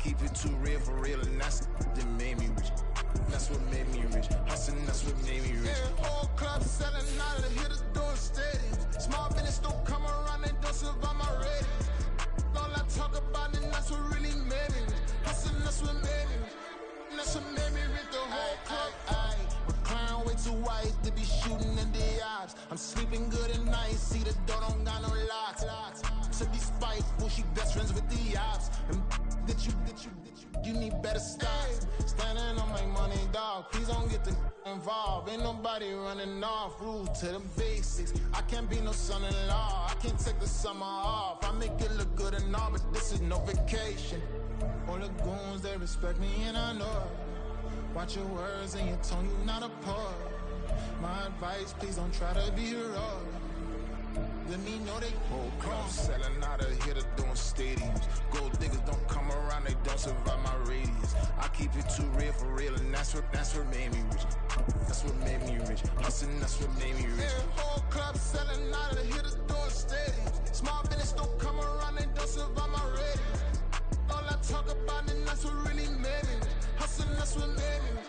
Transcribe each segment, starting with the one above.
keep it too real for real, and that's that made me rich. That's what made me rich. Hustling, that's what made me rich. Yeah, whole club selling out of the hitters doing stadiums. Small business don't come around, they don't survive my ratings. All I talk about it, that's what really made me rich. Hustling, that's what made me rich. That's what made me rich. The whole club. McLaren way too wise to be shooting in the eyes. I'm sleeping good at night. See the door don't got no locks. To be spiteful, she best friends with the ops. And you need better stop. Standing on my money, dog. Please don't get the involved. Ain't nobody running off. Rule to the basics. I can't be no son-in-law. I can't take the summer off. I make it look good and all, but this is no vacation. All the goons, they respect me and I know it. Watch your words and your tone, you not a poet. My advice, please don't try to be heroic. Let me know they whole club selling out of here to doing stadiums. Gold diggers don't come around, they don't survive my radius. I keep it too real for real, and that's what made me rich. That's what made me rich. Hustling, that's what made me rich. Yeah, whole club selling out of here to doing stadiums. Small business don't come around, they don't survive my radius. All I talk about it, that's what really made me rich. Hustling, that's what made me rich.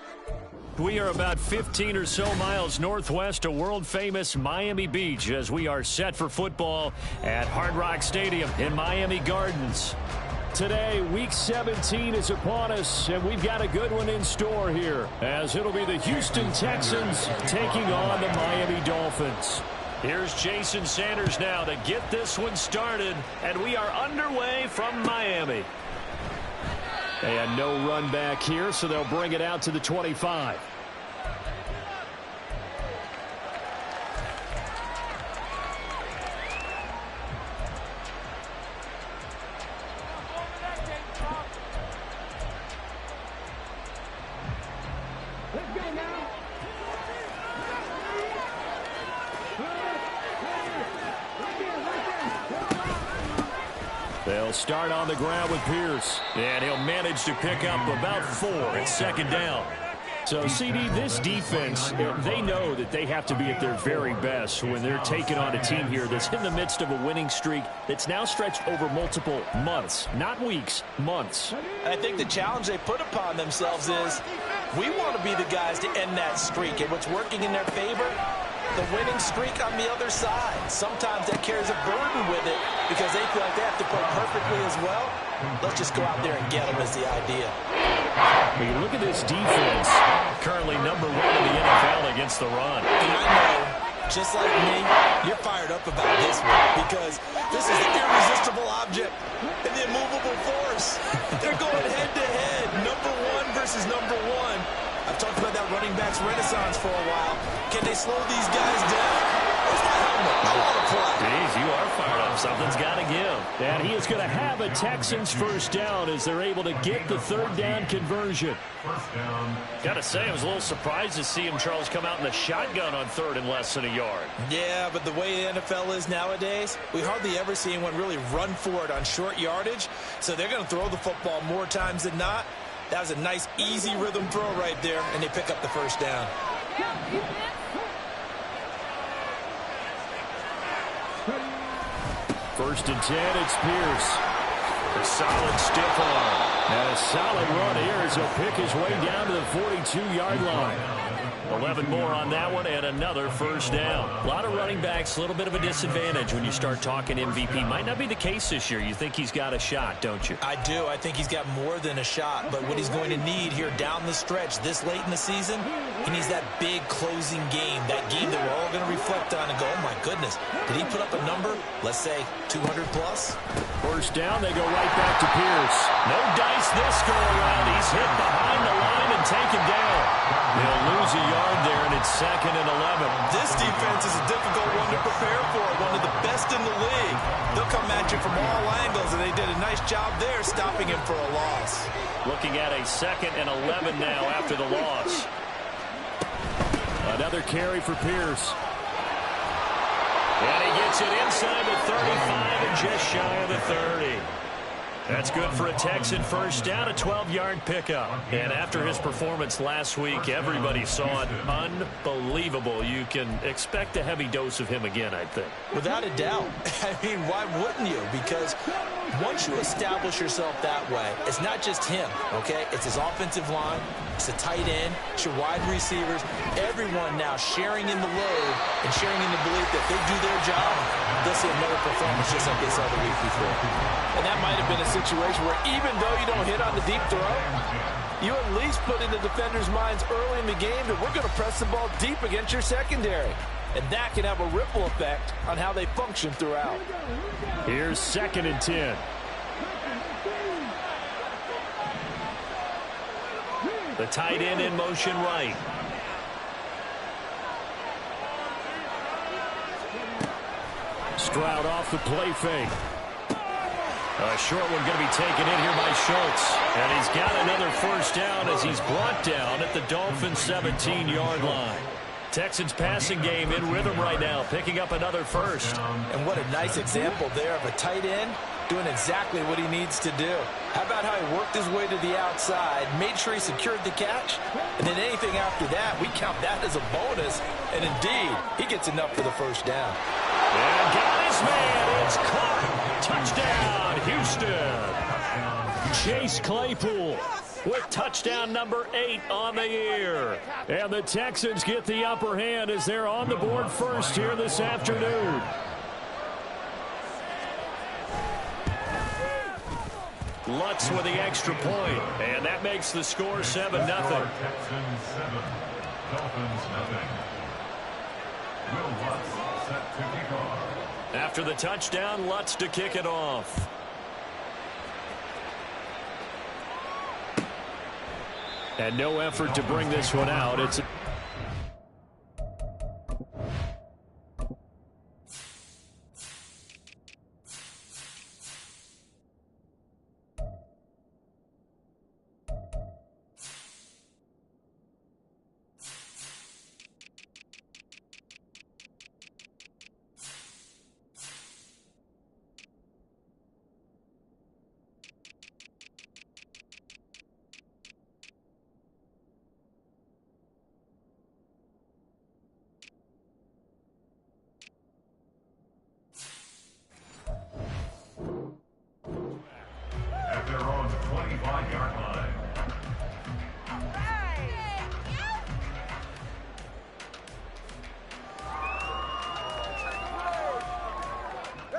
We are about 15 or so miles northwest of world-famous Miami Beach as we are set for football at Hard Rock Stadium in Miami Gardens. Today, Week 17 is upon us, and we've got a good one in store here, as it'll be the Houston Texans taking on the Miami Dolphins. Here's Jason Sanders now to get this one started, and we are underway from Miami. And no run back here, so they'll bring it out to the 25. They'll start on the ground with Pierce, and he'll manage to pick up about 4 at second down. So, CD, this defense, they know that they have to be at their very best when they're taking on a team here that's in the midst of a winning streak that's now stretched over multiple months, not weeks, months. I think the challenge they put upon themselves is we want to be the guys to end that streak, and what's working in their favor, the winning streak on the other side. Sometimes that carries a burden with it because they feel like they have to play perfectly as well. Let's just go out there and get them is the idea. When you look at this defense, currently number 1 in the NFL against the run. And I know, just like me, you're fired up about this one because this is the irresistible object and the immovable force. They're going head-to-head, number 1 versus number 1. I've talked about that running backs renaissance for a while. Can they slow these guys down? Where's my helmet? I want to play. Jeez, you are fired up. Something's got to give. And he is going to have a Texans first down as they're able to get the third down conversion. First down. Got to say, I was a little surprised to see him, Charles, come out in the shotgun on third and less than a yard. Yeah, but the way the NFL is nowadays, we hardly ever see anyone really run for it on short yardage. So they're going to throw the football more times than not. That was a nice, easy rhythm throw right there, and they pick up the first down. First and 10, it's Pierce. A solid stiff arm. And a solid run here as he'll pick his way down to the 42-yard line. 11 more on that one and another first down. A lot of running backs, a little bit of a disadvantage when you start talking MVP. Might not be the case this year. You think he's got a shot, don't you? I do. I think he's got more than a shot. But what he's going to need here down the stretch this late in the season, he needs that big closing game, that game that we're all going to reflect on and go, oh, my goodness, did he put up a number, let's say, 200 plus? First down, they go right back to Pierce. No dice this go-around. He's hit behind the line and taken down. They'll lose a yard there, and it's second and 11. This defense is a difficult one to prepare for, one of the best in the league. They'll come at you from all angles, and they did a nice job there stopping him for a loss. Looking at a second and 11 now after the loss. Another carry for Pierce. And he gets it inside the 35 and just shy of the 30. That's good for a Texan first down, a 12-yard pickup. And after his performance last week, everybody saw it unbelievable. You can expect a heavy dose of him again, I think. Without a doubt. I mean, why wouldn't you? Because Once you establish yourself that way, it's not just him, okay? It's his offensive line, it's the tight end, it's your wide receivers, everyone now sharing in the load and sharing in the belief that if they do their job, they'll see another performance just like they saw the week before. And that might have been a situation where even though you don't hit on the deep throw, you at least put in the defenders' minds early in the game that we're going to press the ball deep against your secondary. And that can have a ripple effect on how they function throughout. Here's 2nd and 10. The tight end in motion right. Stroud off the play fake. A short one going to be taken in here by Schultz. And he's got another first down as he's brought down at the Dolphins' 17-yard line. Texans passing game in rhythm right now, picking up another first. And what a nice example there of a tight end doing exactly what he needs to do. How about how he worked his way to the outside, made sure he secured the catch, and then anything after that, we count that as a bonus. And indeed, he gets enough for the first down. And got his man. It's caught. Touchdown, Houston. Chase Claypool with touchdown number 8 on the year. And the Texans get the upper hand as they're on the board first here this afternoon. Lutz with the extra point, and that makes the score 7-0. Texans 7, Dolphins nothing. Will Lutz set to kick off. After the touchdown, Lutz to kick it off. And no effort to bring this one out. It's At their own 25-yard line.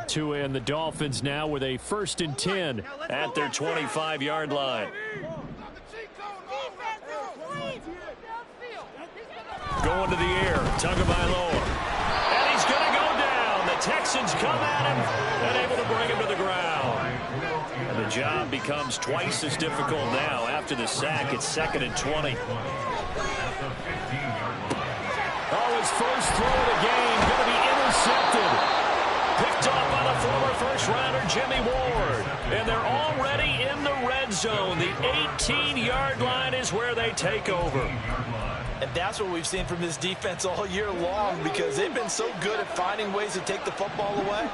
Tua and the Dolphins now with a 1st and 10 at their 25-yard line. Going to the air, Tagovailoa. And he's going to go down. The Texans come at him and able to bring him to the ground. And the job becomes twice as difficult now after the sack. It's 2nd and 20. Oh, his first throw of the game going to be intercepted. Picked up by the former first-rounder Jimmy Ward. And they're already in the red zone. The 18-yard line is where they take over. And that's what we've seen from this defense all year long, because they've been so good at finding ways to take the football away.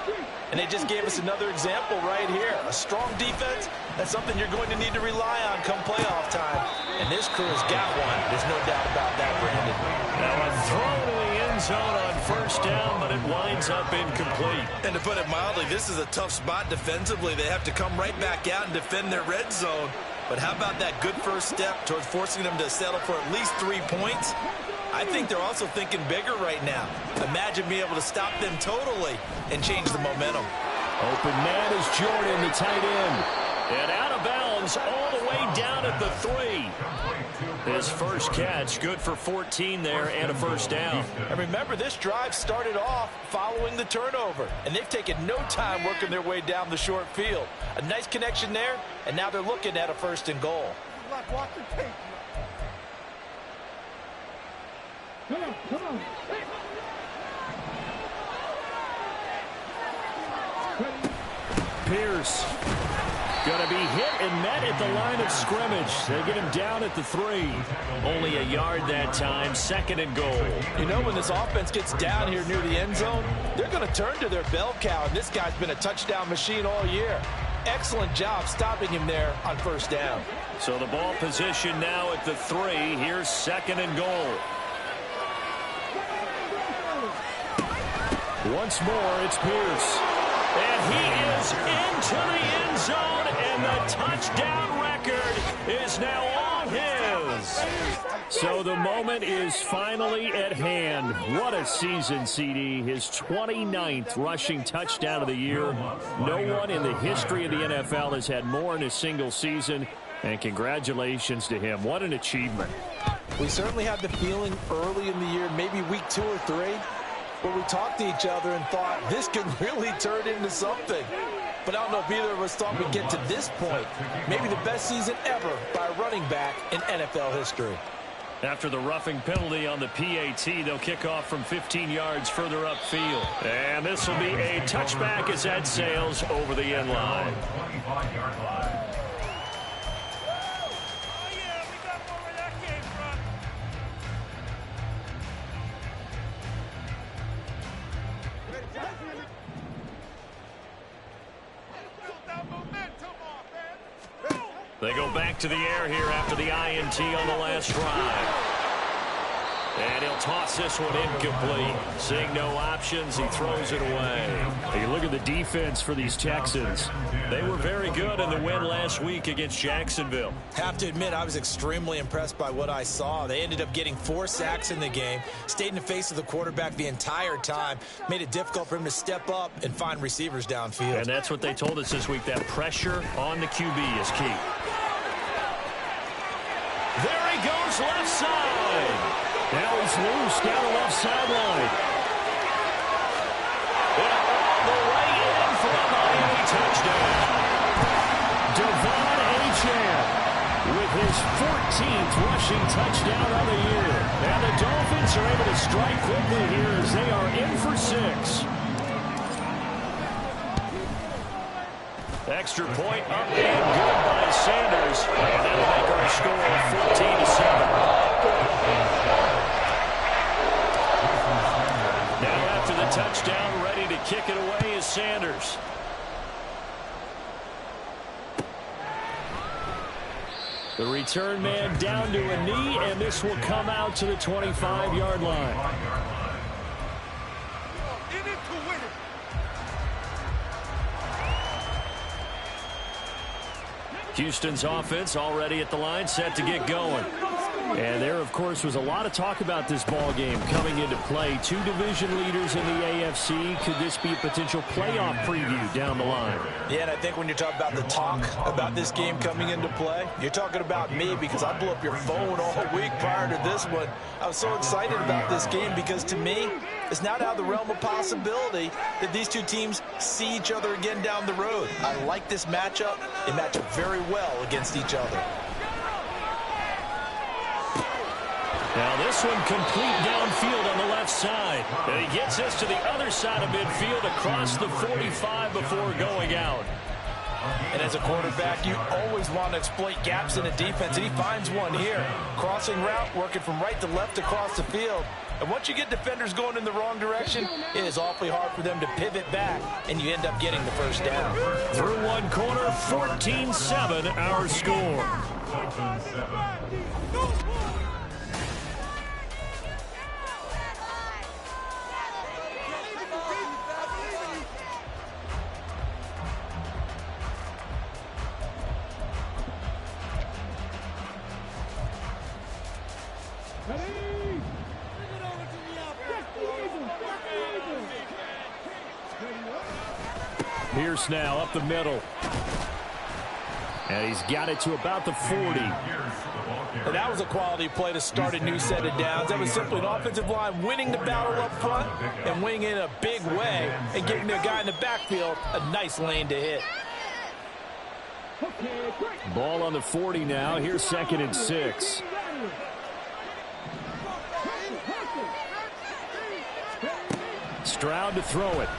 And they just gave us another example right here. A strong defense, that's something you're going to need to rely on come playoff time. And this crew has got one. There's no doubt about that, Brandon. Now a throw to the end zone on first down, but it winds up incomplete. And to put it mildly, this is a tough spot defensively. They have to come right back out and defend their red zone. But how about that good first step towards forcing them to settle for at least 3 points? I think they're also thinking bigger right now. Imagine being able to stop them totally and change the momentum. Open man is Jordan, the tight end. And out of bounds all the way down at the 3. His first catch, good for 14 there and a first down. And remember, this drive started off following the turnover. And they've taken no time working their way down the short field. A nice connection there, and now they're looking at a 1st and goal. Pierce going to be hit and met at the line of scrimmage. They get him down at the 3. Only a yard that time, 2nd and goal. You know, when this offense gets down here near the end zone, they're going to turn to their bell cow, and this guy's been a touchdown machine all year. Excellent job stopping him there on first down. So the ball position now at the 3. Here's 2nd and goal. Once more, it's Pierce. And he is into the end zone, and the touchdown record is now all his. So the moment is finally at hand. What a season, CD. His 29th rushing touchdown of the year. No one in the history of the NFL has had more in a single season. And congratulations to him. What an achievement. We certainly had the feeling early in the year, maybe week 2 or 3, where we talked to each other and thought this could really turn into something. But I don't know if either of us thought we'd get to this point. Maybe the best season ever by a running back in NFL history. After the roughing penalty on the PAT, they'll kick off from 15 yards further upfield. And this will be a touchback as that sails over the end line. 25-yard line. They go back to the air here after the INT on the last drive. And he'll toss this one incomplete. Seeing no options, he throws it away. You look at the defense for these Texans. They were very good in the win last week against Jacksonville. Have to admit, I was extremely impressed by what I saw. They ended up getting 4 sacks in the game, stayed in the face of the quarterback the entire time, made it difficult for him to step up and find receivers downfield. And that's what they told us this week, that pressure on the QB is key. There he goes left side. Now he's loose down the left sideline. And all the way in for a Miami touchdown. Devon Achane with his 14th rushing touchdown of the year. And the Dolphins are able to strike quickly here as they are in for 6. Extra point up and good by Sanders. And that'll make our score 14-7. Now after the touchdown, ready to kick it away is Sanders. The return man down to a knee, and this will come out to the 25-yard line. Houston's offense already at the line, set to get going. And there, of course, was a lot of talk about this ball game coming into play. 2 division leaders in the AFC. Could this be a potential playoff preview down the line? Yeah, and I think when you're talking about the talk about this game coming into play, you're talking about me because I blew up your phone all week prior to this one. I was so excited about this game because, to me, it's not out of the realm of possibility that these two teams see each other again down the road. I like this matchup. They match up very well against each other. Now this one complete downfield on the left side. And he gets this to the other side of midfield across the 45 before going out. And as a quarterback, you always want to exploit gaps in the defense, and he finds one here. Crossing route, working from right to left across the field. And once you get defenders going in the wrong direction, it is awfully hard for them to pivot back, and you end up getting the first down. Through one corner, 14-7 our score. Pierce now up the middle. And he's got it to about the 40. And that was a quality play to start a new set of downs. That was simply an offensive line winning the battle up front and winning in a big way and giving the guy in the backfield a nice lane to hit. Ball on the 40 now. Here's 2nd and 6. Stroud to throw it.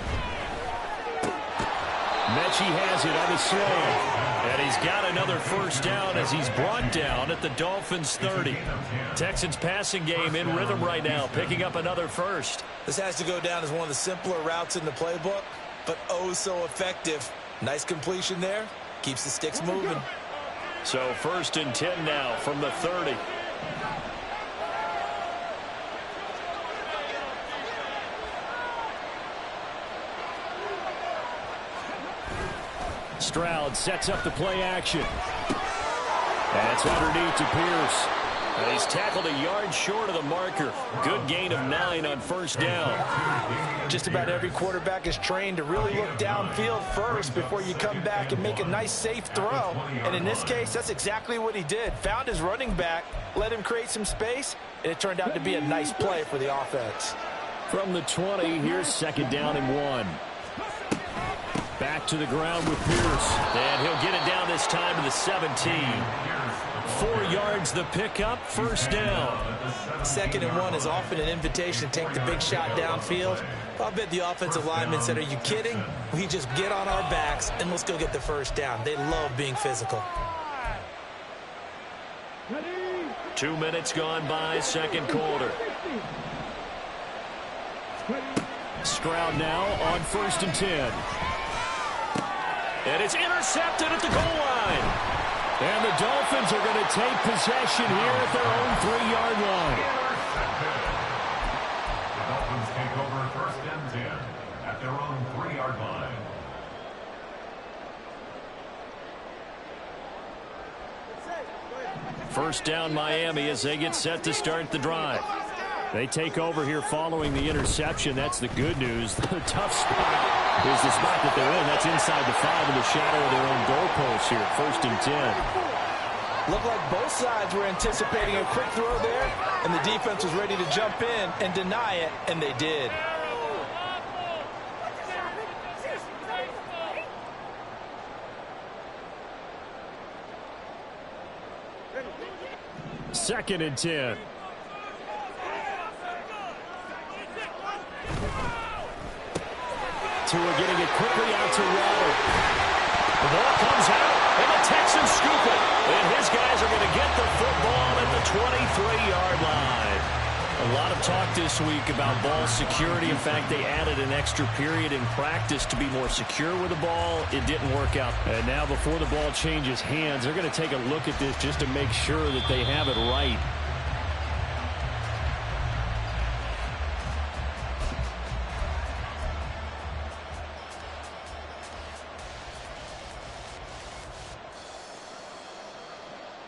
Mechie has it on the slam. And he's got another first down as he's brought down at the Dolphins' 30. Texans passing game in rhythm right now, picking up another first. This has to go down as one of the simpler routes in the playbook, but oh so effective. Nice completion there. Keeps the sticks moving. So 1st and 10 now from the 30. Stroud sets up the play action. That's underneath to Pierce. He's tackled a yard short of the marker. Good gain of 9 on first down. Just about every quarterback is trained to really look downfield first before you come back and make a nice, safe throw. And in this case, that's exactly what he did. Found his running back, let him create some space, and it turned out to be a nice play for the offense. From the 20, here's 2nd down and 1. Back to the ground with Pierce. And he'll get it down this time to the 17. 4 yards the pickup, first down. 2nd and 1 is often an invitation to take the big shot downfield. I'll bet the offensive linemen said, are you kidding? We just get on our backs and let's go get the first down. They love being physical. 2 minutes gone by, second quarter. Stroud now on 1st and 10. And it's intercepted at the goal line. And the Dolphins are going to take possession here at their own 3-yard line. The Dolphins take over 1st and 10 at their own 3-yard line. First down Miami as they get set to start the drive. They take over here following the interception. That's the good news. The tough spot is the spot that they're in. That's inside the 5 in the shadow of their own goalpost here. 1st and 10. Looked like both sides were anticipating a quick throw there, and the defense was ready to jump in and deny it, and they did. Second and 10. Tua getting it quickly out to Waddle. The ball comes out, and the Texans scoop it. And his guys are going to get the football at the 23-yard line. A lot of talk this week about ball security. In fact, they added an extra period in practice to be more secure with the ball. It didn't work out. And now before the ball changes hands, they're going to take a look at this just to make sure that they have it right.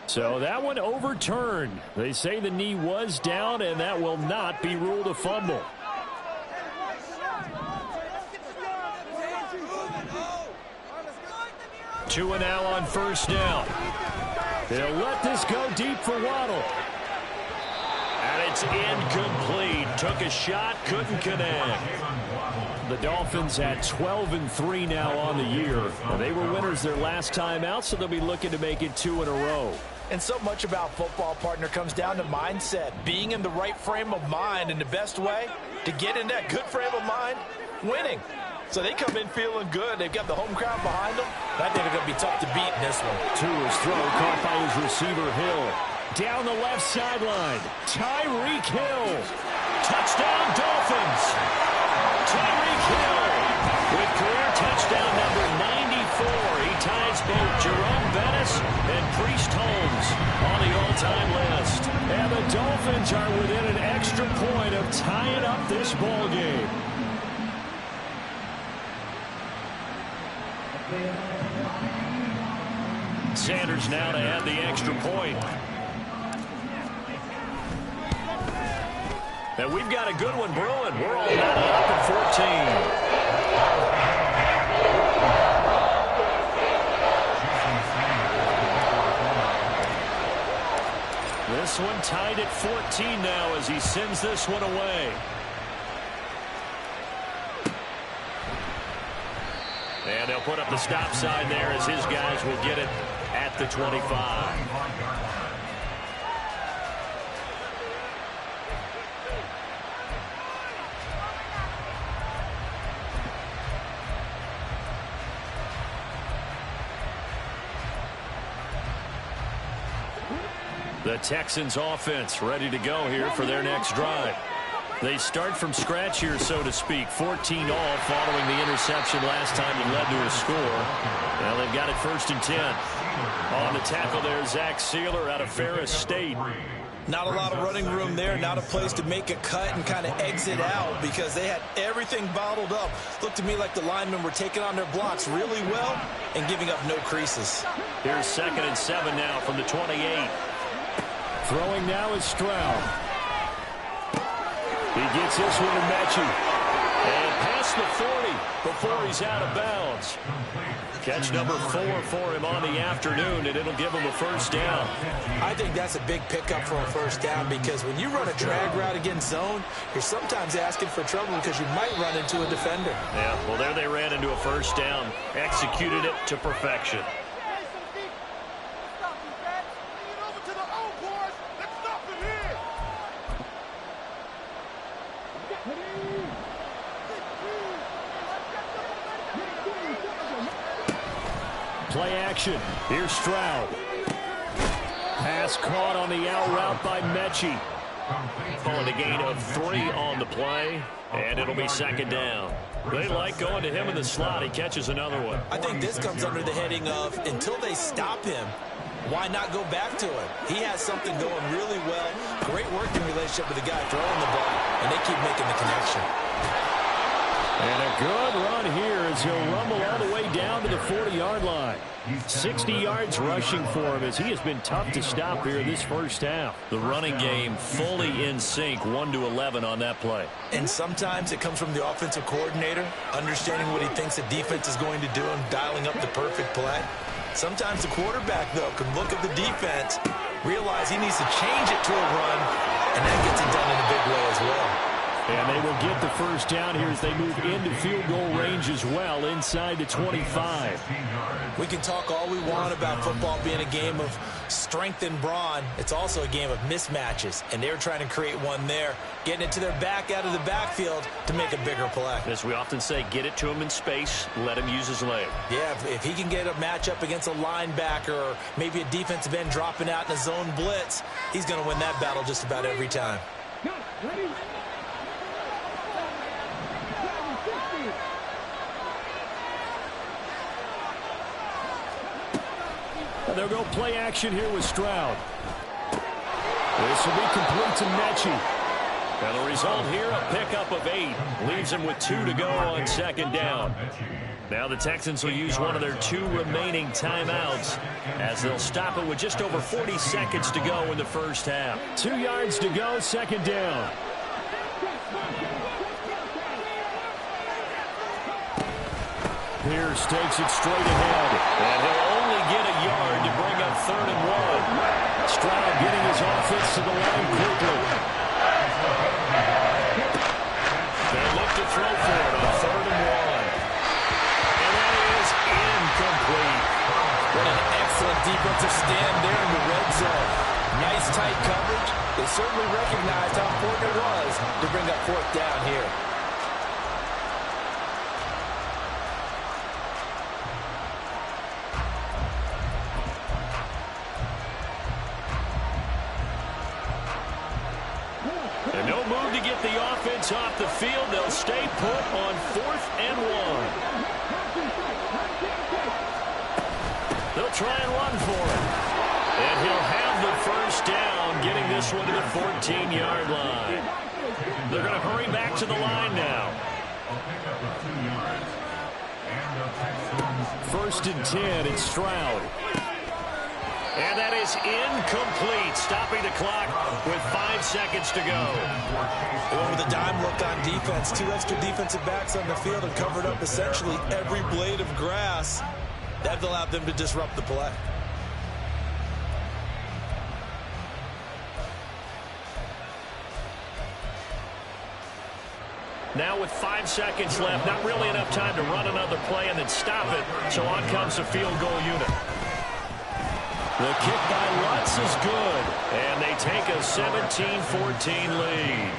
So that one overturned. They say the knee was down, and that will not be ruled a fumble. Tua now on first down. They'll let this go deep for Waddle. And it's incomplete. Took a shot, couldn't connect. The Dolphins at 12-3 now on the year. They were winners their last time out, so they'll be looking to make it 2 in a row. And so much about football, partner, comes down to mindset. Being in the right frame of mind, and the best way to get in that good frame of mind, winning. So they come in feeling good. They've got the home crowd behind them. I think they're going to be tough to beat in this one. Tua's throw caught by his receiver, Hill. Down the left sideline. Tyreek Hill. Touchdown, Dolphins. Tyreek Hill with career touchdown number 94. He ties both Jerome Bettis and Priest Holmes on the all-time list. And the Dolphins are within an extra point of tying up this ball game. Sanders now to add the extra point. And we've got a good one brewing. We're all up at 14. This one tied at 14 now as he sends this one away. And they'll put up the stop sign there as his guys will get it at the 25. The Texans offense ready to go here for their next drive. They start from scratch here, so to speak. 14 all following the interception last time that led to a score. Well, they've got it 1st and 10. On the tackle there, Zach Sealer out of Ferris State. Not a lot of running room there, not a place to make a cut and kind of exit out because they had everything bottled up. Looked to me like the linemen were taking on their blocks really well and giving up no creases. Here's 2nd and 7 now from the 28. Throwing now is Stroud. He gets this one to Mechie. And past the 40 before he's out of bounds. Catch number 4 for him on the afternoon, and it'll give him a first down. I think that's a big pickup for a first down because when you run a drag route against zone, you're sometimes asking for trouble because you might run into a defender. Yeah, well, there they ran into a first down. Executed it to perfection. Play action. Here's Stroud. Pass caught on the out route by Mechie. Calling a gain of 3 on the play, and it'll be 2nd down. They like going to him in the slot. He catches another one. I think this comes under the heading of until they stop him, why not go back to him? He has something going really well. Great working relationship with the guy throwing the ball, and they keep making the connection. And a good run here as he'll rumble all the way down to the 40-yard line. 60 yards rushing for him as he has been tough to stop here this first half. The running game fully in sync, 1-11 on that play. And sometimes it comes from the offensive coordinator, understanding what he thinks the defense is going to do and dialing up the perfect play. Sometimes the quarterback, though, can look at the defense, realize he needs to change it to a run, and that gets it done in a big way as well. And they will get the first down here as they move into field goal range as well, inside the 25. We can talk all we want about football being a game of strength and brawn. It's also a game of mismatches, and they're trying to create one there, getting it to their back out of the backfield to make a bigger play. As we often say, get it to him in space, let him use his leg. Yeah, if he can get a matchup against a linebacker or maybe a defensive end dropping out in a zone blitz, he's going to win that battle just about every time. They'll go play action here with Stroud. This will be complete to Mechie. And the result here, a pickup of 8. Leaves him with 2 to go on 2nd down. Now the Texans will use one of their 2 remaining timeouts as they'll stop it with just over 40 seconds to go in the first half. 2 yards to go, 2nd down. Pierce takes it straight ahead. And he'll only get a yard to bring up 3rd and 1. Stroud getting his offense to the line quickly. They look to throw for it on 3rd and 1. And that is incomplete. What an excellent defensive stand there in the red zone. Nice tight coverage. They certainly recognized how important it was to bring up 4th down here. And no move to get the offense off the field. They'll stay put on 4th and 1. They'll try and run for it. And he'll have the first down, getting this one to the 14-yard line. They're going to hurry back to the line now. 1st and 10, it's Stroud. And that is incomplete, stopping the clock with 5 seconds to go. They went with a dime look on defense. 2 extra defensive backs on the field and covered up essentially every blade of grass. That allowed them to disrupt the play. Now with 5 seconds left, not really enough time to run another play and then stop it. So on comes the field goal unit. The kick by Lutz is good, and they take a 17-14 lead.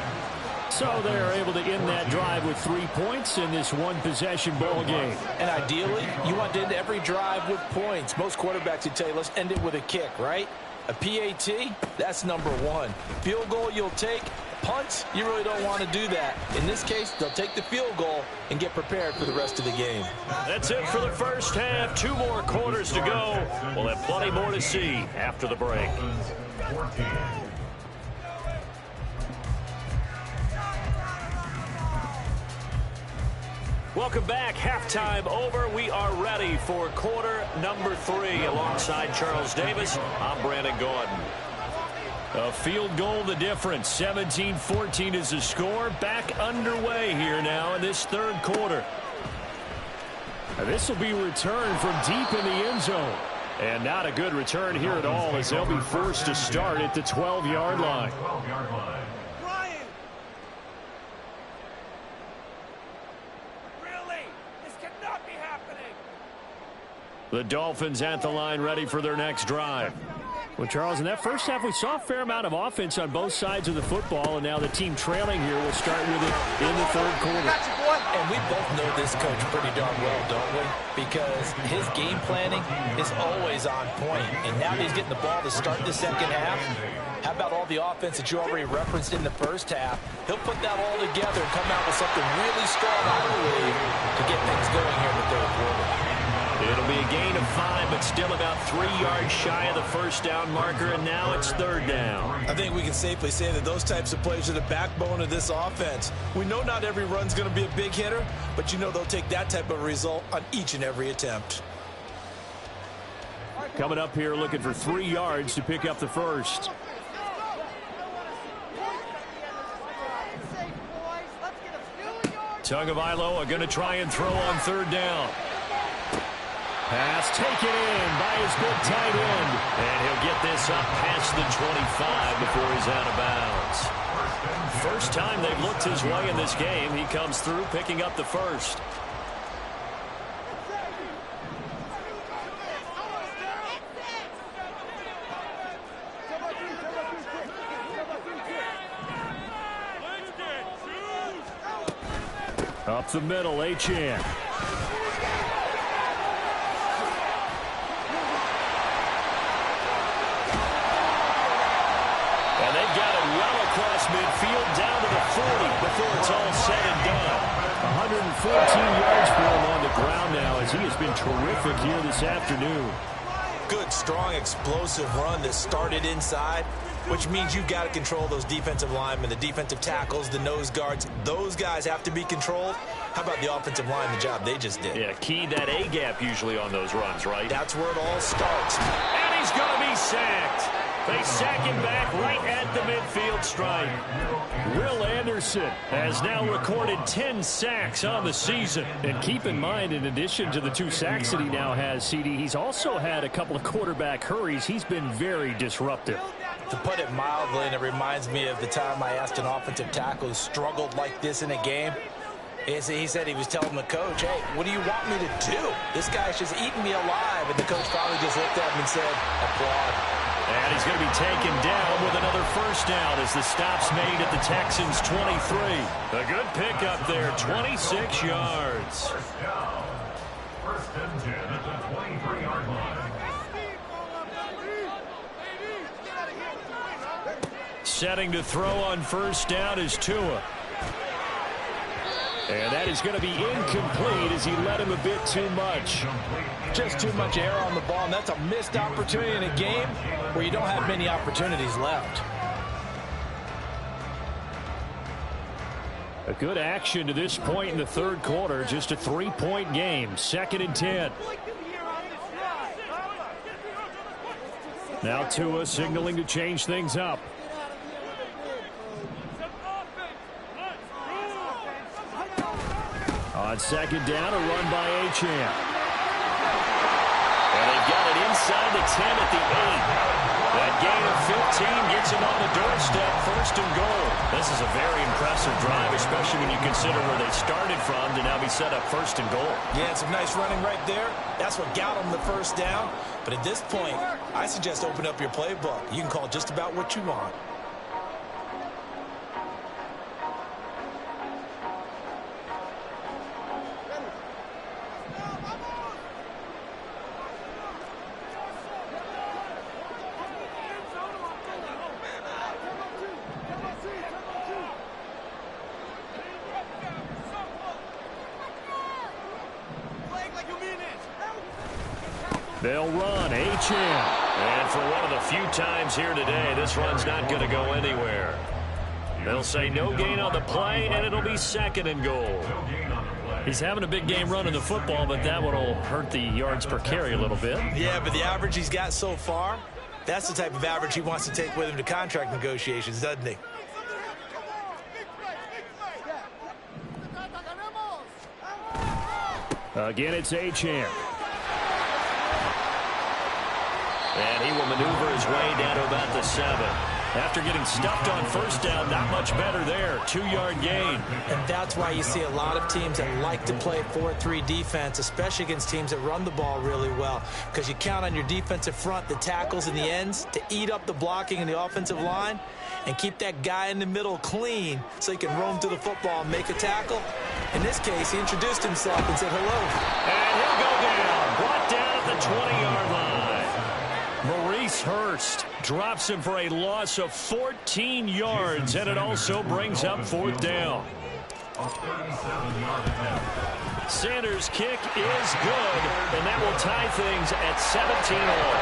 So they're able to end that drive with 3 points in this one-possession ball game. And ideally, you want to end every drive with points. Most quarterbacks would tell you, let's end it with a kick, right? A PAT, that's number 1. Field goal you'll take. Punts, you really don't want to do that. In this case, they'll take the field goal and get prepared for the rest of the game. That's it for the first half. 2 more quarters to go. We'll have plenty more to see after the break. Welcome back. Halftime over. We are ready for quarter number 3. Alongside Charles Davis, I'm Brandon Gordon. A field goal the difference. 17-14 is the score. Back underway here now in this third quarter. This will be returned from deep in the end zone. And not a good return here at all, as they'll be forced to start at the 12-yard line. The Dolphins at the line, ready for their next drive. Well, Charles, in that first half, we saw a fair amount of offense on both sides of the football, and now the team trailing here will start with it in the third quarter. And we both know this coach pretty darn well, don't we? Because his game planning is always on point. And now that he's getting the ball to start the second half, how about all the offense that you already referenced in the first half? He'll put that all together and come out with something really strong, I believe, to get things going here in the third quarter. It'll be a gain of 5, but still about 3 yards shy of the first down marker, and now it's third down. I think we can safely say that those types of plays are the backbone of this offense. We know not every run's going to be a big hitter, but you know they'll take that type of result on each and every attempt. Coming up here looking for 3 yards to pick up the first. Tagovailoa are going to try and throw on third down. Pass taken in by his good tight end. And he'll get this up past the 25 before he's out of bounds. First time they've looked his way in this game. He comes through picking up the first. Up the middle, Achane. Midfield down to the 40 before it's all said and done. 114 yards for him on the ground now, as he has been terrific here this afternoon. Good, strong, explosive run that started inside, which means you've got to control those defensive linemen, the defensive tackles, the nose guards. Those guys have to be controlled. How about the offensive line, the job they just did? Yeah, key that A-gap usually on those runs, right? That's where it all starts. And he's going to be sacked. They sack him back right at the midfield stripe. Will Anderson has now recorded 10 sacks on the season. And keep in mind, in addition to the 2 sacks that he now has, CD, he's also had a couple of quarterback hurries. He's been very disruptive. To put it mildly, and it reminds me of the time I asked an offensive tackle who struggled like this in a game. He said he was telling the coach, hey, what do you want me to do? This guy's just eating me alive. And the coach probably just looked at him and said, applaud. And he's going to be taken down with another first down as the stop's made at the Texans' 23. A good pickup there, 26 yards. First down. First and 10 at the 23-yard line. Setting to throw on first down is Tua. And that is going to be incomplete as he led him a bit too much. Just too much air on the ball, and that's a missed opportunity in a game where you don't have many opportunities left. A good action to this point in the third quarter. Just a 3-point game. 2nd and 10. Now Tua signaling to change things up. On second down, a run by Achane. And they've got it inside the 10 at the 8. That gain of 15 gets him on the doorstep, 1st and goal. This is a very impressive drive, especially when you consider where they started from to now be set up 1st and goal. Yeah, some nice running right there. That's what got them the first down. But at this point, I suggest open up your playbook. You can call just about what you want. They'll run, Achane. And for one of the few times here today, this run's not going to go anywhere. They'll say no gain on the play, and it'll be 2nd and goal. No gain on the play. He's having a big game running the football, but that one will hurt the yards per carry a little bit. Yeah, but the average he's got so far, that's the type of average he wants to take with him to contract negotiations, doesn't he? Again, it's Achane. And he will maneuver his way down to about the 7. After getting stuffed on first down, not much better there. 2-yard gain. And that's why you see a lot of teams that like to play 4-3 defense, especially against teams that run the ball really well, because you count on your defensive front, the tackles and the ends, to eat up the blocking in the offensive line and keep that guy in the middle clean so he can roam to the football and make a tackle. In this case, he introduced himself and said hello. And he'll go down. Brought down at the 20-yard line. Maurice Hurst drops him for a loss of 14 yards, and it also brings up 4th down. Sanders' kick is good, and that will tie things at 17-all.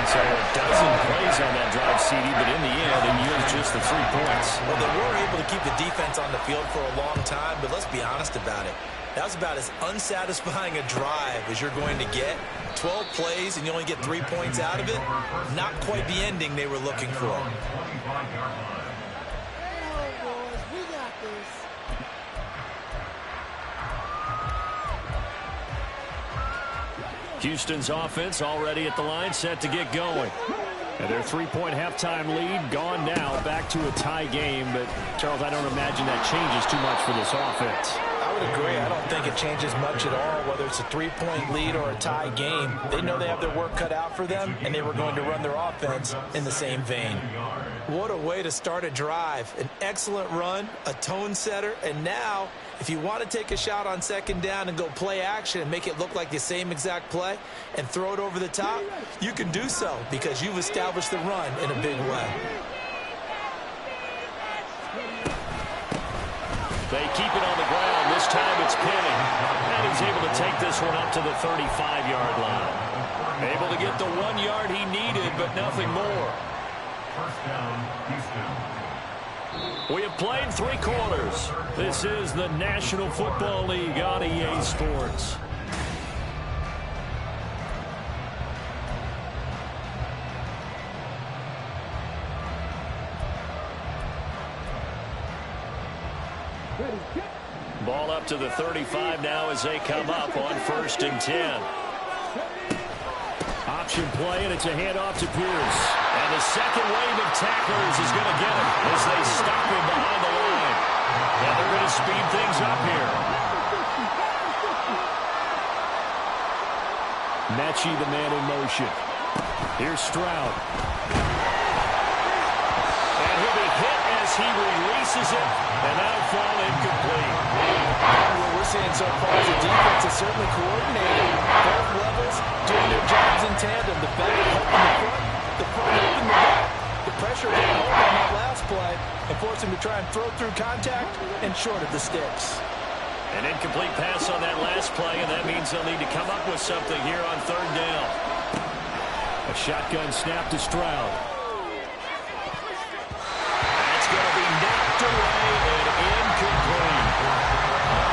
So a dozen plays on that drive, CD, but in the end, it yields just the 3 points. Well, they were able to keep the defense on the field for a long time, but let's be honest about it. That was about as unsatisfying a drive as you're going to get. 12 plays, and you only get 3 points out of it. Not quite the ending they were looking for. Houston's offense already at the line, set to get going. And their 3-point halftime lead gone now, back to a tie game. But, Charles, I don't imagine that changes too much for this offense. I would agree. I don't think it changes much at all, whether it's a 3-point lead or a tie game. They know they have their work cut out for them, and they were going to run their offense in the same vein. What a way to start a drive. An excellent run, a tone setter, and now, if you want to take a shot on 2nd down and go play action and make it look like the same exact play and throw it over the top, you can do so because you've established the run in a big way. They keep it on the ground. This time it's Penny. And he's able to take this one up to the 35-yard line. Able to get the 1 yard he needed, but nothing more. First down, Houston. We have played 3 quarters. This is the National Football League on EA Sports. Ball up to the 35 now as they come up on 1st and 10. Option play, and it's a handoff to Pierce. And the second wave of tacklers is going to get him as they stop him behind the line. And they're going to speed things up here. Mechie, the man in motion. Here's Stroud. And he'll be hit as he releases it, and that'll fall incomplete. What we're seeing so far is the defense is certainly coordinated. Both levels doing their jobs in tandem. The back helping the front helping the back. The pressure getting home on that last play and force him to try and throw through contact and short of the sticks. An incomplete pass on that last play, and that means they'll need to come up with something here on 3rd down. A shotgun snap to Stroud. That's going to be knocked away and incomplete.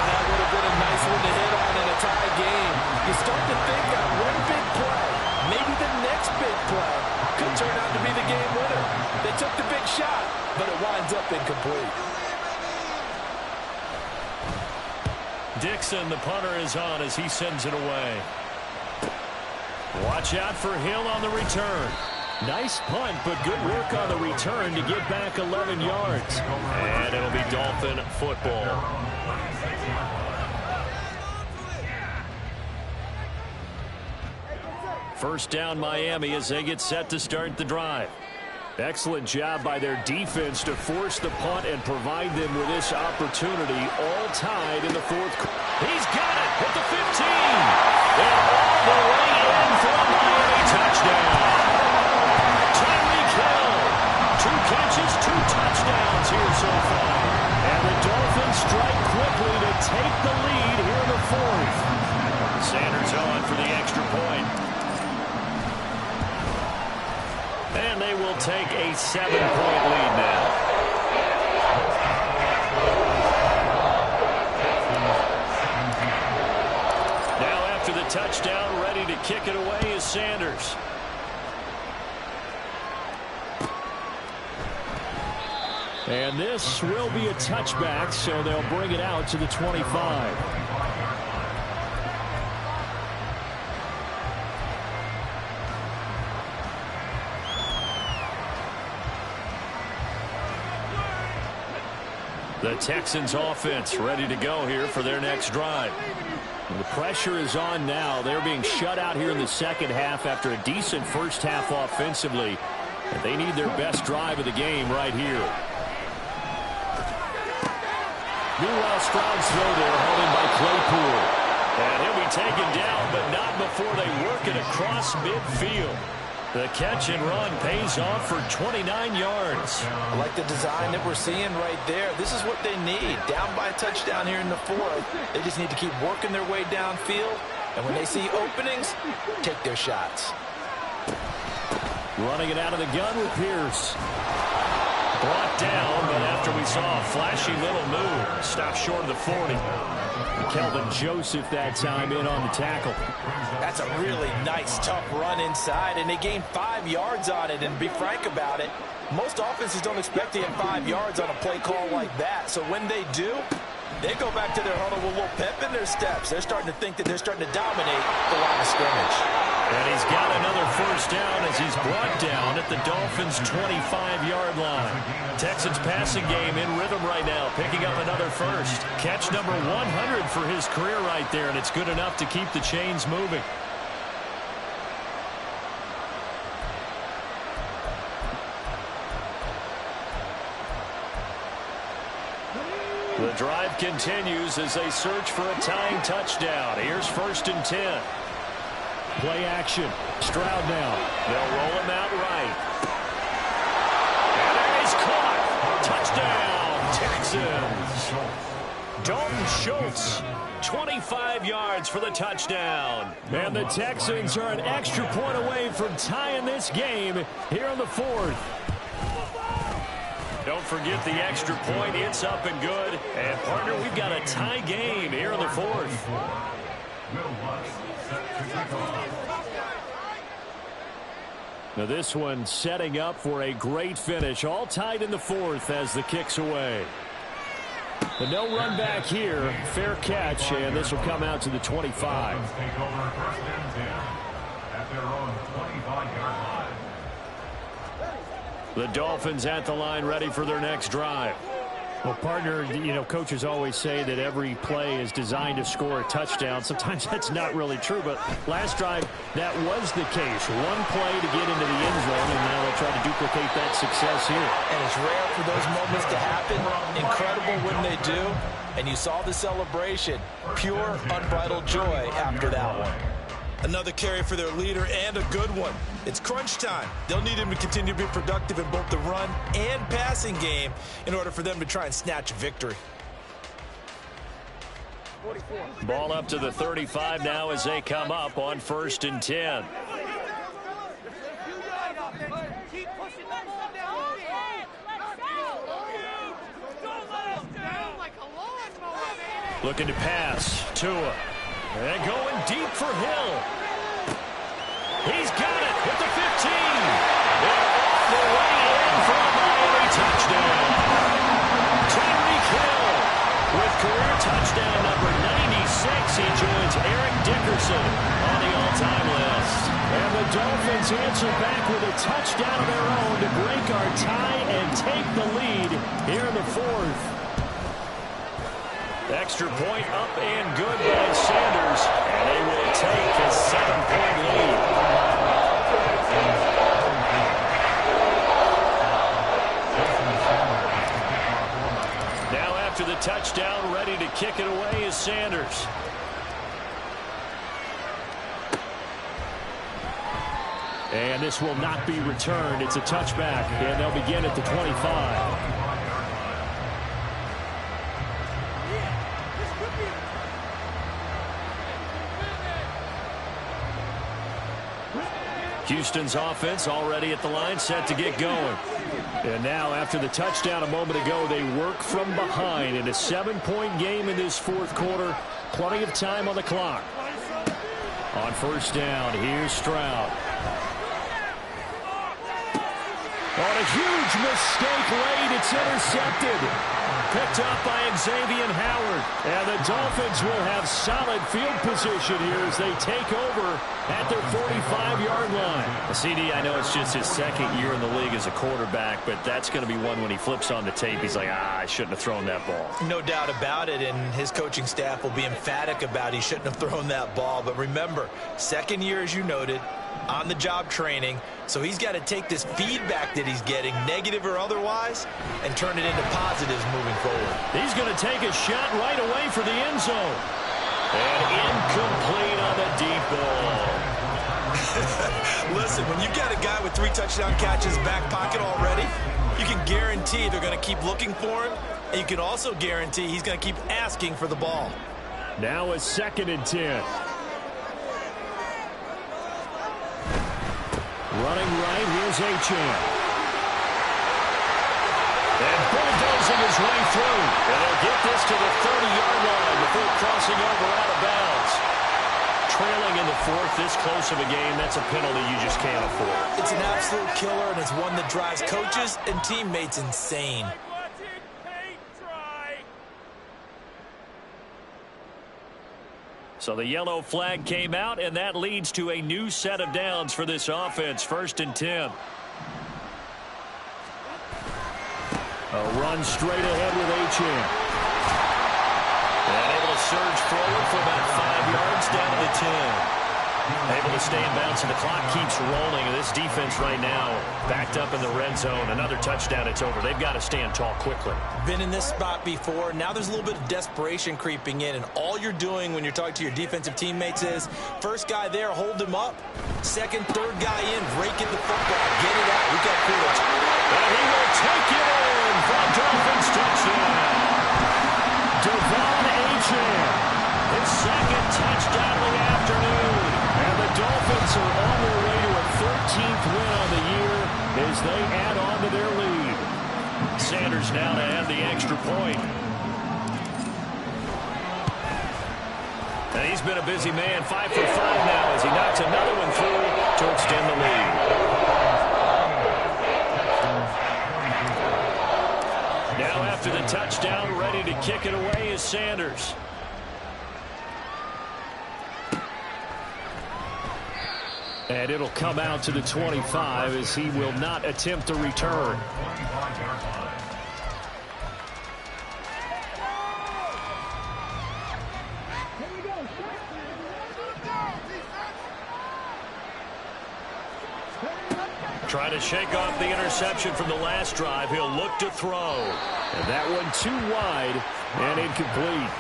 That would have been a nice one to hit on in a tie game. You start to think that one big play, maybe the next big play, could turn out to be the game winner. They took the big shot, but it winds up incomplete. Dixon, the punter, is on as he sends it away. Watch out for Hill on the return. Nice punt, but good work on the return to get back 11 yards. And it'll be Dolphin football. First down, Miami, as they get set to start the drive. Excellent job by their defense to force the punt and provide them with this opportunity, all tied in the 4th quarter. He's got it at the 15. And all the way in for a Miami touchdown. Tyreek Hill, 2 catches, 2 touchdowns here so far. And the Dolphins strike quickly to take the lead here in the 4th. Sanders on for the extra point. And they will take a 7-point lead now. touchdown, ready to kick it away is Sanders. And this will be a touchback, so they'll bring it out to the 25. The Texans offense ready to go here for their next drive. The pressure is on now. They're being shut out here in the second half after a decent first half offensively. And they need their best drive of the game right here. Meanwhile, Stroud's throw there, held in by Claypool. And he'll be taken down, but not before they work it across midfield. The catch and run pays off for 29 yards. I like the design that we're seeing right there. This is what they need. Down by a touchdown here in the fourth. They just need to keep working their way downfield. And when they see openings, take their shots. Running it out of the gun with Pierce. Brought down, but after we saw a flashy little move, stopped short of the 40. Kelvin Joseph that time in on the tackle. That's a really nice, tough run inside, and they gained 5 yards on it. And be frank about it, most offenses don't expect to get 5 yards on a play call like that. So when they do, they go back to their huddle with a little pep in their steps. They're starting to think that they're starting to dominate the line of scrimmage. And he's got another first down as he's brought down at the Dolphins' 25-yard line. Texans passing game in rhythm right now, picking up another first. Catch number 100 for his career right there, and it's good enough to keep the chains moving. The drive continues as they search for a tying touchdown. Here's 1st and 10. Play action. Stroud now. They'll roll him out right. And there he's caught. Touchdown, Texans. Dalton Schultz, 25 yards for the touchdown. And the Texans are an extra point away from tying this game here in the fourth. Don't forget the extra point. It's up and good. And, partner, we've got a tie game here in the fourth. Now this one setting up for a great finish. All tied in the fourth as the kick's away. But no run back here. Fair catch, and this will come out to the 25. Take over 1st and 10 at their own 25-yard line. The Dolphins at the line ready for their next drive. Well, partner, you know, coaches always say that every play is designed to score a touchdown. Sometimes that's not really true, but last drive, that was the case. One play to get into the end zone, and now they'll try to duplicate that success here. And it's rare for those moments to happen. Incredible when they do. And you saw the celebration. Pure, unbridled joy after that one. Another carry for their leader, and a good one. It's crunch time. They'll need him to continue to be productive in both the run and passing game in order for them to try and snatch a victory. Ball up to the 35 now as they come up on 1st and 10. Looking to pass. Tua. And going deep for Hill. He's got it at the 15. And off the way in for a Miami touchdown. Tyreek Hill with career touchdown number 96. He joins Eric Dickerson on the all-time list. And the Dolphins answer back with a touchdown of their own to break our tie and take the lead here in the fourth. Extra point up and good by Sanders, and they will take a 7-point lead. Now after the touchdown, ready to kick it away is Sanders. And this will not be returned. It's a touchback, and they'll begin at the 25. Houston's offense already at the line, set to get going. And now, after the touchdown a moment ago, they work from behind in a 7-point game in this fourth quarter. Plenty of time on the clock. On first down, here's Stroud. On a huge mistake late, it's intercepted. Picked up by Xavier Howard. And the Dolphins will have solid field position here as they take over at their 45-yard line. CD, I know it's just his second year in the league as a quarterback, but that's going to be one when he flips on the tape, he's like, I shouldn't have thrown that ball. No doubt about it, and his coaching staff will be emphatic about he shouldn't have thrown that ball. But remember, second year, as you noted, on-the-job training, so he's got to take this feedback that he's getting, negative or otherwise, and turn it into positives moving forward. He's going to take a shot right away for the end zone. And incomplete on the deep ball. Listen, when you've got a guy with 3 touchdown catches back pocket already, you can guarantee they're going to keep looking for him, and you can also guarantee he's going to keep asking for the ball. Now a 2nd and 10. Running right, here's Achane. And bulldozing his way through. And they'll get this to the 30-yard line before crossing over out of bounds. Trailing in the 4th, this close of a game, that's a penalty you just can't afford. It's an absolute killer, and it's one that drives coaches and teammates insane. So the yellow flag came out, and that leads to a new set of downs for this offense. 1st and 10. A run straight ahead with Achane. And able to surge forward for about 5 yards down to the 10. Able to stay in bounds, and the clock keeps rolling. And this defense right now backed up in the red zone. Another touchdown, it's over. They've got to stand tall quickly. Been in this spot before. Now there's a little bit of desperation creeping in, and all you're doing when you're talking to your defensive teammates is first guy there, hold him up. Second, third guy in, rake in the football. Get it out. We've got courage. And he will take it in for a Dolphins touchdown. Devon Achane. His 2nd touchdown of the afternoon. And the Dolphins are on their way to a 13th win on the year as they add on to their lead. Sanders now to add the extra point. And he's been a busy man, 5 for 5 now as he knocks another one through to extend the lead. Now after the touchdown, ready to kick it away is Sanders. And it'll come out to the 25 as he will not attempt a return. Trying to shake off the interception from the last drive. He'll look to throw. And that one too wide and incomplete.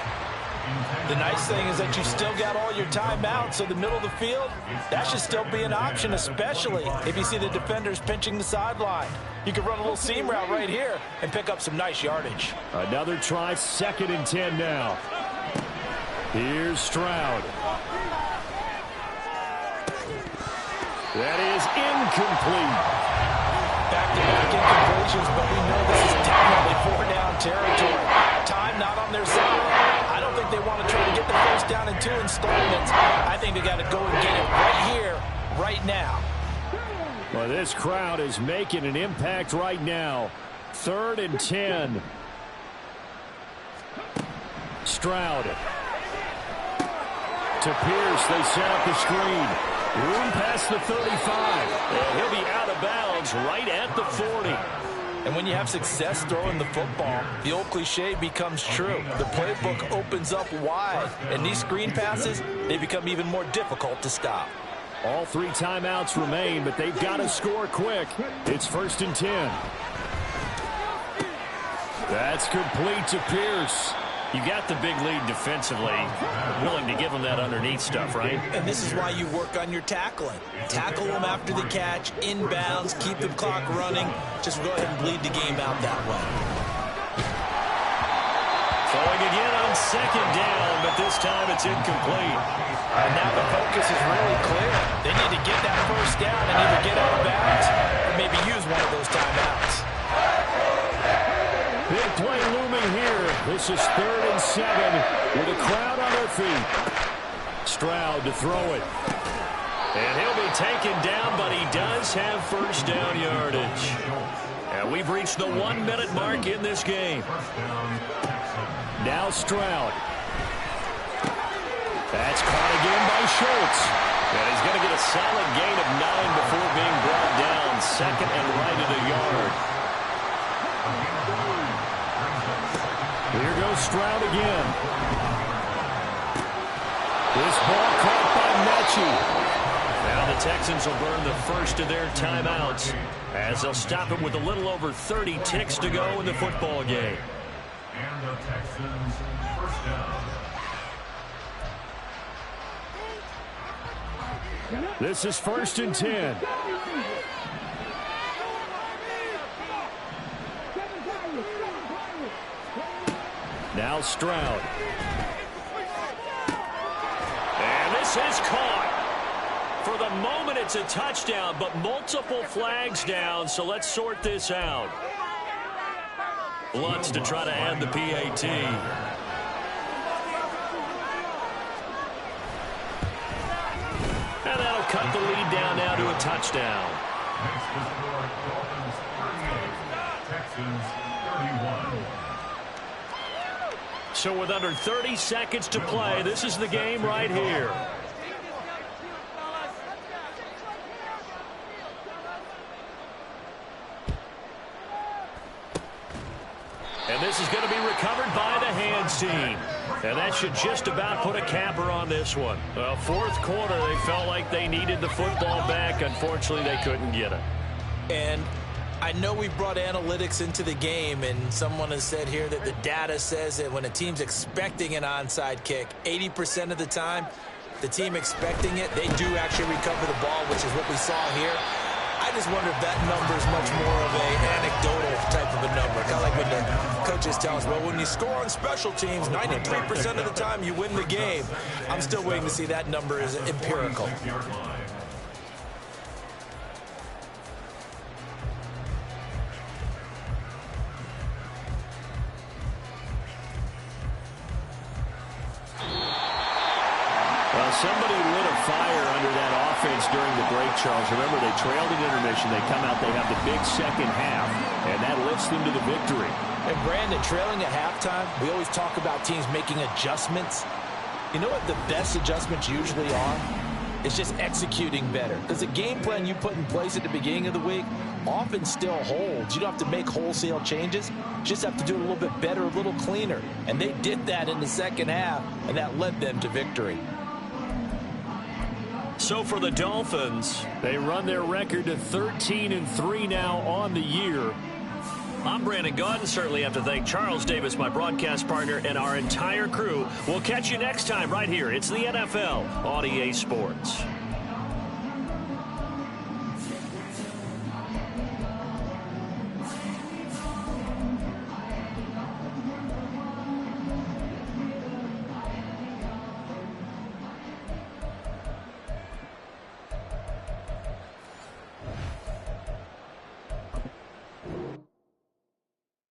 The nice thing is that you've still got all your timeouts, so the middle of the field, that should still be an option, especially if you see the defenders pinching the sideline. You can run a little seam route right here and pick up some nice yardage. Another try, 2nd and 10 now. Here's Stroud. That is incomplete. Back-to-back incompletions, but we know this is definitely 4-down territory. Time not on their side. I don't think they want to try to get the first down in 2 installments. I think they got to go and get it right here, right now. Well, this crowd is making an impact right now. 3rd and 10. Stroud. To Pierce, they set up the screen. Room past the 35. And he'll be out of bounds right at the 40. And when you have success throwing the football, the old cliche becomes true. The playbook opens up wide, and these screen passes, they become even more difficult to stop. All 3 timeouts remain, but they've got to score quick. It's 1st and 10. That's complete to Pierce. You got the big lead defensively. Willing to give them that underneath stuff, right? And this is why you work on your tackling. Tackle them after the catch, inbounds, keep the clock running. Just go ahead and bleed the game out that way. Throwing again on 2nd down, but this time it's incomplete. And now the focus is really clear. They need to get that first down and either get out of bounds or maybe use one of those timeouts. Big play looming here. This is 3rd and 7 with a crowd on their feet. Stroud to throw it. And he'll be taken down, but he does have first down yardage. And we've reached the 1-minute mark in this game. Now Stroud. That's caught again by Schultz. And he's going to get a solid gain of 9 before being brought down. Second and right at a yard. Here goes Stroud again. This ball caught by Mechie. Now the Texans will burn the first of their timeouts as they'll stop it with a little over 30 ticks to go in the football game. And the Texans first down. This is 1st and 10. Now Stroud. And this is caught. For the moment, it's a touchdown, but multiple flags down, so let's sort this out. Lutz to try to add the PAT. And that'll cut the lead down now to a touchdown. Next to score, Dolphins 38, Texans 31. So with under 30 seconds to play, this is the game right here. And this is going to be recovered by the hands team. And that should just about put a capper on this one. Fourth quarter, they felt like they needed the football back. Unfortunately, they couldn't get it. And I know we brought analytics into the game, and someone has said here that the data says that when a team's expecting an onside kick, 80% of the time, the team expecting it, they do actually recover the ball, which is what we saw here. I just wonder if that number is much more of an anecdotal type of a number. Kind of like when the coaches tell us, well, when you score on special teams, 93% of the time you win the game. I'm still waiting to see that number is empirical. Somebody lit a fire under that offense during the break, Charles. Remember, they trailed at intermission. They come out, they have the big second half, and that lifts them to the victory. And Brandon, trailing at halftime, we always talk about teams making adjustments. You know what the best adjustments usually are? It's just executing better. Because the game plan you put in place at the beginning of the week often still holds. You don't have to make wholesale changes. You just have to do it a little bit better, a little cleaner. And they did that in the second half, and that led them to victory. So for the Dolphins, they run their record to 13-3 now on the year. I'm Brandon Gaudin. Certainly have to thank Charles Davis, my broadcast partner, and our entire crew. We'll catch you next time right here. It's the NFL on EA Sports.